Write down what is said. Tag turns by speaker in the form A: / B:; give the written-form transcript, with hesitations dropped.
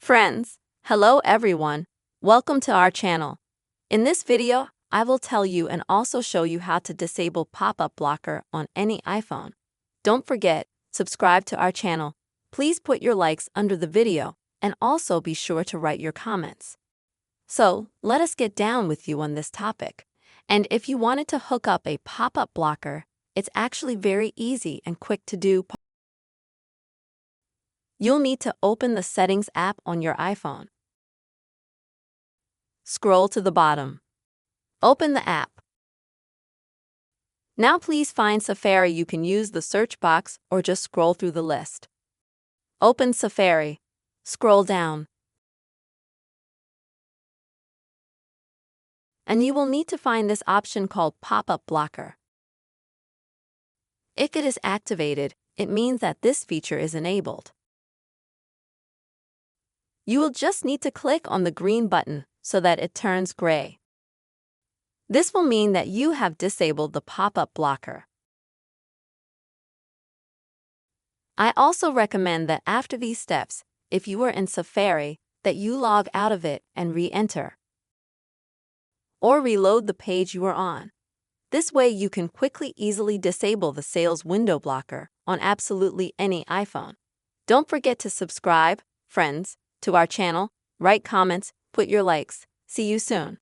A: Friends, hello everyone. Welcome to our channel. In this video, I will tell you and also show you how to disable pop-up blocker on any iPhone. Don't forget, subscribe to our channel. Please put your likes under the video and also be sure to write your comments. So, let us get down with you on this topic. And if you wanted to hook up a pop-up blocker, it's actually very easy and quick to do. You'll need to open the Settings app on your iPhone. Scroll to the bottom. Open the app. Now please find Safari. You can use the search box or just scroll through the list. Open Safari. Scroll down. And you will need to find this option called Pop-up Blocker. If it is activated, it means that this feature is enabled. You will just need to click on the green button so that it turns gray. This will mean that you have disabled the pop-up blocker. I also recommend that after these steps, if you are in Safari, that you log out of it and re-enter. Or reload the page you are on. This way you can easily disable the Sales window blocker on absolutely any iPhone. Don't forget to subscribe, friends, to our channel, write comments, put your likes. See you soon.